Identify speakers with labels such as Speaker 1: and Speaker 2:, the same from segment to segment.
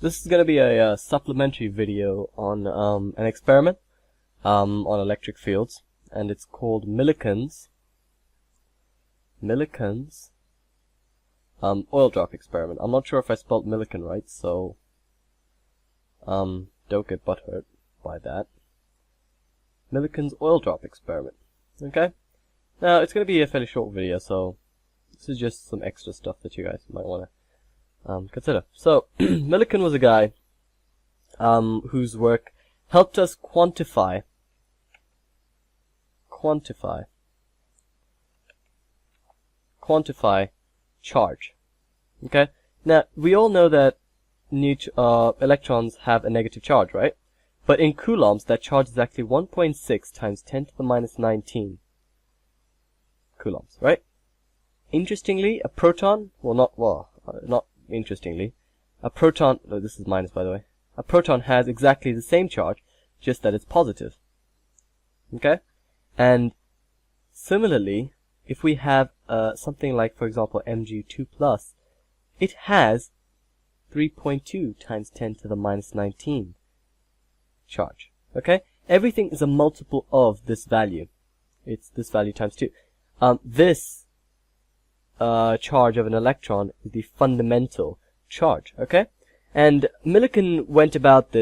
Speaker 1: This is going to be a supplementary video on an experiment on electric fields, and it's called Milikan's oil drop experiment. I'm not sure if I spelled Milikan right, so don't get butthurt by that. Milikan's oil drop experiment. Okay? Now, it's going to be a fairly short video, so this is just some extra stuff that you guys might want to consider. So, Milikan was a guy whose work helped us quantify charge. Okay? Now, we all know that electrons have a negative charge, right? But in coulombs, that charge is actually 1.6 times 10 to the minus 19 coulombs, right? Interestingly, a proton, not interestingly, a proton, no, this is minus by the way, a proton has exactly the same charge, just that it's positive. Okay? And similarly, if we have something like, for example, Mg2+, it has 3.2 times 10 to the minus 19 charge. Okay? Everything is a multiple of this value. It's this value times 2. This charge of an electron is the fundamental charge. Okay? And Milikan went about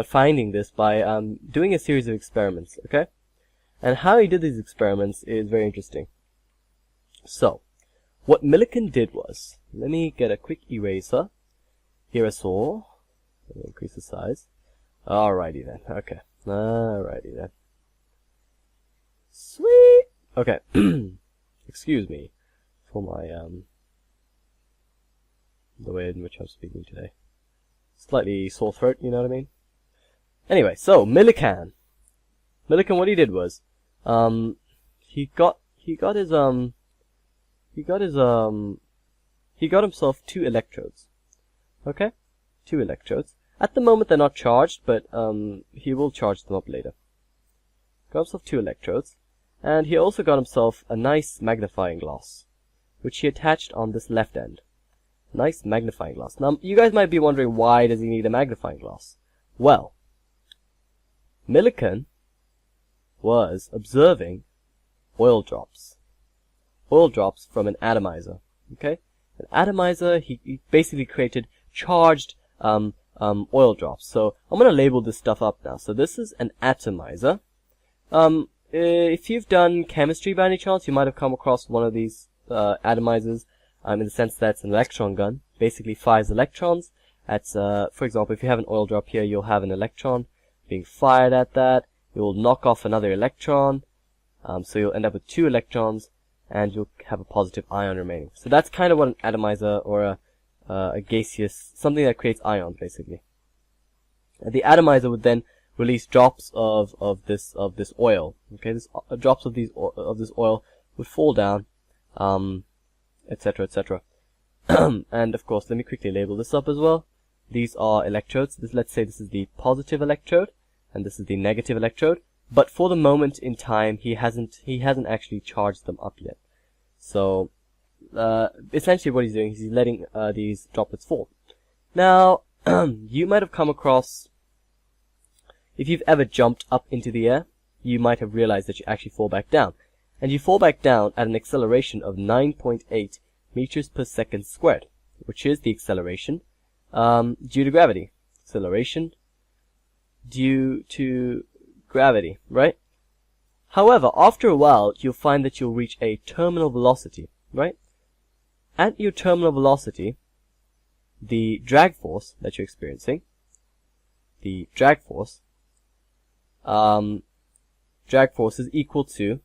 Speaker 1: finding this by doing a series of experiments. Okay? And how he did these experiments is very interesting. So, what Milikan did was, let me get a quick eraser. Aerosol. Let me increase the size. Alrighty then. Okay. Alrighty then. Sweet! Okay. Excuse me for my, the way in which I'm speaking today. Slightly sore throat, you know what I mean? Anyway, so, Milikan. Milikan, what he did was, he got himself 2 electrodes. Okay? 2 electrodes. At the moment they're not charged, but he will charge them up later. Got himself 2 electrodes, and he also got himself a nice magnifying glass, which he attached on this left end. Nice magnifying glass. Now, you guys might be wondering, why does he need a magnifying glass? Well, Milikan was observing oil drops from an atomizer. Okay? An atomizer, he basically created charged oil drops. So I'm going to label this stuff up now. So this is an atomizer. If you've done chemistry by any chance, you might have come across one of these atomizers, in the sense that it's an electron gun. Basically fires electrons. For example, if you have an oil drop here, you'll have an electron being fired at that. You'll knock off another electron. So you'll end up with 2 electrons, and you'll have a positive ion remaining. So that's kind of what an atomizer, or a gaseous, something that creates ions, basically. And the atomizer would then release drops of this oil. Okay, drops of this oil would fall down, etc., etc. And of course, let me quickly label this up as well. These are electrodes. Let's say this is the positive electrode, and this is the negative electrode. But for the moment in time, he hasn't actually charged them up yet. So, essentially what he's doing is he's letting these droplets fall. Now, you might have come across, if you've ever jumped up into the air, you might have realized that you actually fall back down. And you fall back down at an acceleration of 9.8 meters per second squared, which is the acceleration due to gravity. Acceleration due to gravity, right? However, after a while, you'll find that you'll reach a terminal velocity, right? At your terminal velocity, the drag force that you're experiencing, the drag force is equal to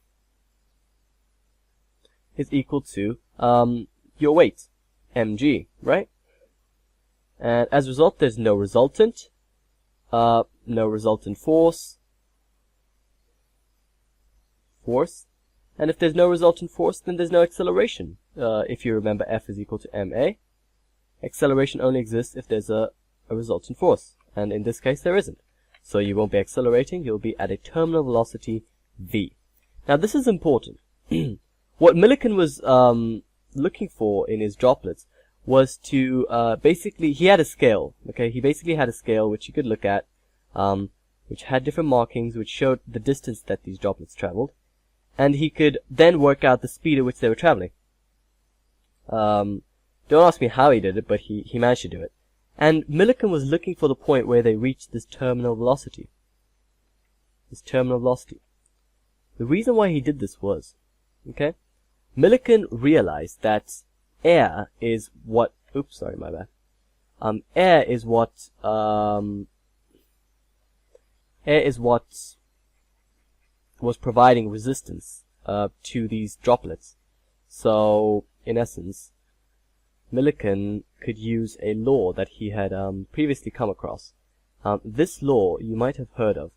Speaker 1: your weight, mg, right? And as a result, there's no resultant force, and if there's no resultant force, then there's no acceleration. If you remember, F is equal to ma. Acceleration only exists if there's a resultant force, and in this case there isn't. So you won't be accelerating, you'll be at a terminal velocity v. Now this is important. What Milikan was looking for in his droplets was to basically, he had a scale. Okay, he basically had a scale which you could look at, which had different markings which showed the distance that these droplets traveled, and he could then work out the speed at which they were traveling. Don't ask me how he did it, but he managed to do it. And Milikan was looking for the point where they reached this terminal velocity. The reason why he did this was, okay, Milikan realized that air is what, oops, sorry, my bad. Air is what was providing resistance to these droplets. So, in essence, Milikan could use a law that he had previously come across. This law you might have heard of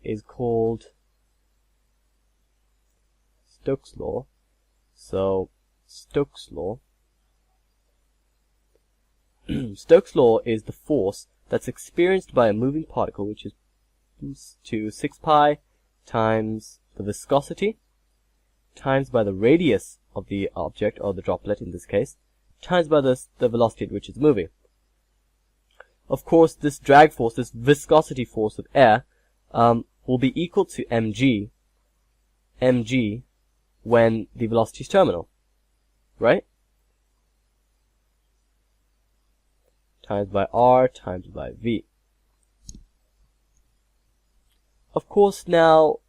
Speaker 1: is called Stokes' law. So, Stokes' law. Stokes' law is the force that's experienced by a moving particle, which is to 6 pi times the viscosity times by the radius of the object, or the droplet in this case, times by the velocity at which it's moving. Of course, this drag force, this viscosity force of air, will be equal to mg when the velocity is terminal, right? Times by r times by v. Of course, now,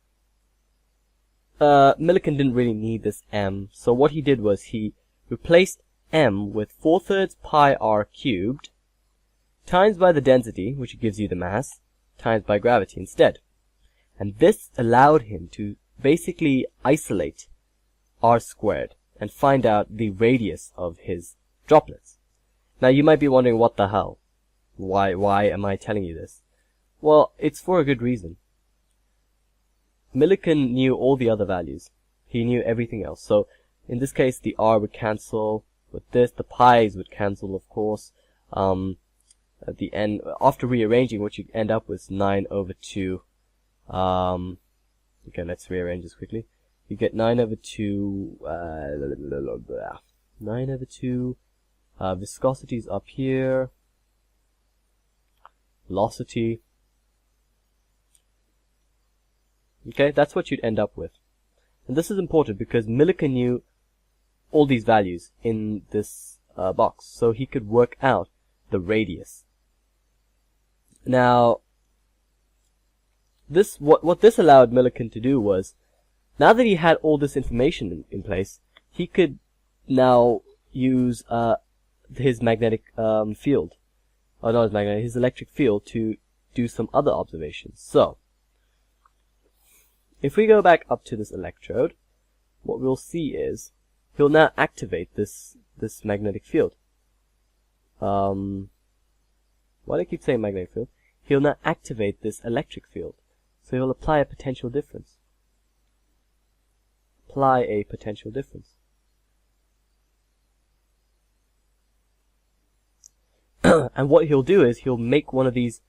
Speaker 1: Milikan didn't really need this m, so what he did was he replaced m with 4/3 pi r cubed times by the density, which gives you the mass, times by gravity instead. And this allowed him to basically isolate r squared and find out the radius of his droplets. Now you might be wondering, what the hell? Why am I telling you this? Well, it's for a good reason. Milikan knew all the other values. He knew everything else. So, in this case, the r would cancel with this. The pi's would cancel, of course. At the end, after rearranging, what you end up with 9/2. Okay, let's rearrange this quickly. You get 9/2. 9/2. Viscosity is up here. Velocity. Okay, that's what you'd end up with. And this is important because Milikan knew all these values in this box, so he could work out the radius. Now, what this allowed Milikan to do was, now that he had all this information in place, he could now use his magnetic field, or not his magnetic, his electric field, to do some other observations. So, if we go back up to this electrode, what we'll see is he'll now activate this magnetic field. Why do I keep saying magnetic field? He'll now activate this electric field. So he'll apply a potential difference. And what he'll do is he'll make one of these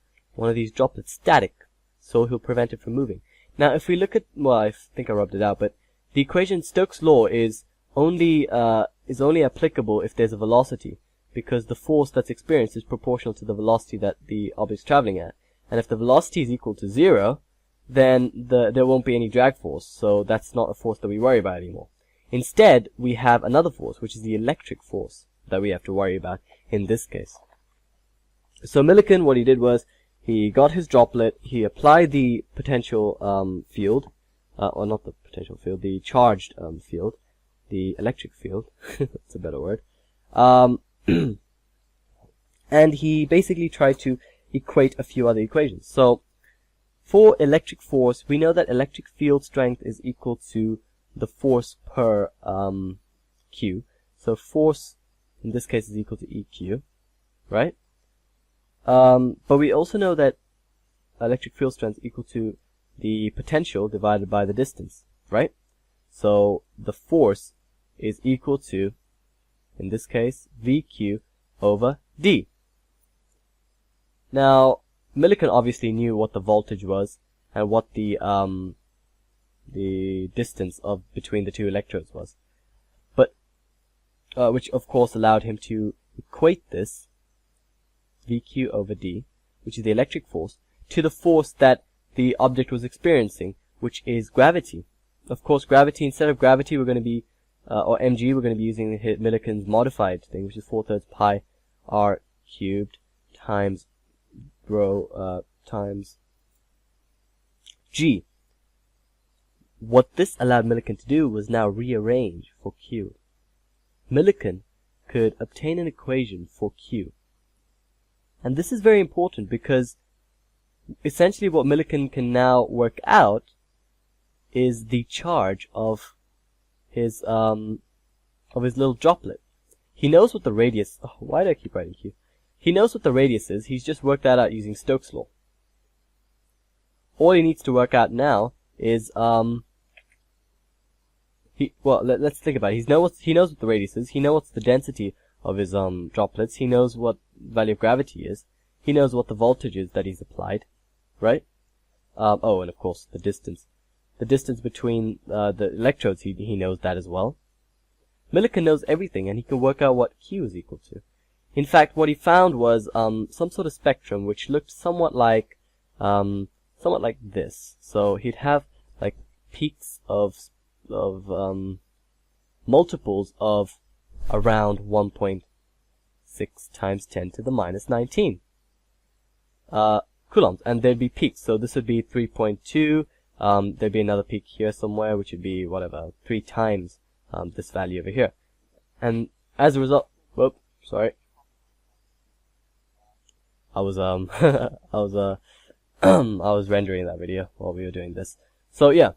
Speaker 1: droplets static, so he'll prevent it from moving. Now, if we look at, well, I think I rubbed it out, but the equation Stokes' law is only applicable if there's a velocity, because the force that's experienced is proportional to the velocity that the object's traveling at. And if the velocity is equal to 0, then there won't be any drag force, so that's not a force that we worry about anymore. Instead, we have another force, which is the electric force that we have to worry about in this case. So Milikan, what he did was, he got his droplet, he applied the potential field, or not the potential field, the charged field, the electric field, that's a better word, and he basically tried to equate a few other equations. So, for electric force, we know that electric field strength is equal to the force per Q. So force, in this case, is equal to EQ, right? But we also know that electric field strength is equal to the potential divided by the distance, right? So the force is equal to, in this case, VQ over D. Now, Milikan obviously knew what the voltage was and what the distance between the two electrodes was, but which of course allowed him to equate this, VQ over D, which is the electric force, to the force that the object was experiencing, which is gravity. Of course, gravity, instead of gravity, we're going to be, or mg, we're going to be using Milikan's modified thing, which is 4/3 pi r cubed times rho times g. What this allowed Milikan to do was now rearrange for q. Milikan could obtain an equation for q. And this is very important because essentially what Milikan can now work out is the charge of his little droplet. He knows what the radius, why do I keep writing q? He knows what the radius is. He's just worked that out using Stokes' law. All he needs to work out now is let's think about it. He knows what the radius is. He knows what's the density of his droplets. He knows what value of gravity is. He knows what the voltage is that he's applied, right? Oh, and of course the distance. The distance between the electrodes, he knows that as well. Milikan knows everything, and he can work out what Q is equal to. In fact, what he found was some sort of spectrum which looked somewhat like this. So he'd have like peaks of multiples of around 1.6 times 10 to the minus 19 coulombs, and there'd be peaks. So this would be 3.2. There'd be another peak here somewhere, which would be whatever 3 times this value over here. And as a result, whoop, sorry, I was I was rendering that video while we were doing this. So yeah,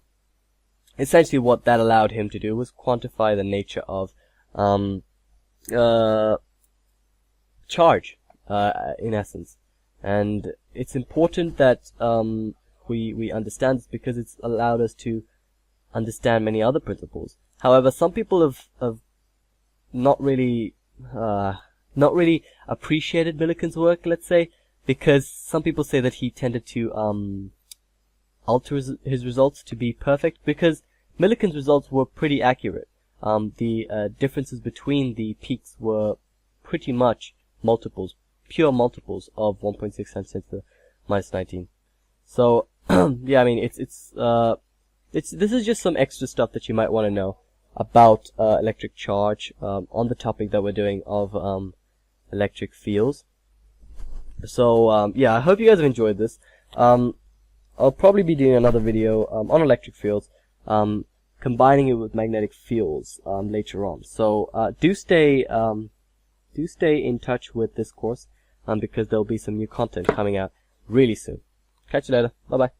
Speaker 1: essentially what that allowed him to do was quantify the nature of charge, in essence. And it's important that we understand this because it's allowed us to understand many other principles. However, some people have not really appreciated Milikan's work, let's say, because some people say that he tended to alter his results to be perfect, because Milikan's results were pretty accurate. The differences between the peaks were pretty much multiples, pure multiples of 1.6 times 10 to the minus 19. So yeah, I mean this is just some extra stuff that you might want to know about electric charge on the topic that we're doing of electric fields. So yeah, I hope you guys have enjoyed this. I'll probably be doing another video on electric fields, combining it with magnetic fields later on. So do stay in touch with this course because there'll be some new content coming out really soon. Catch you later. Bye bye.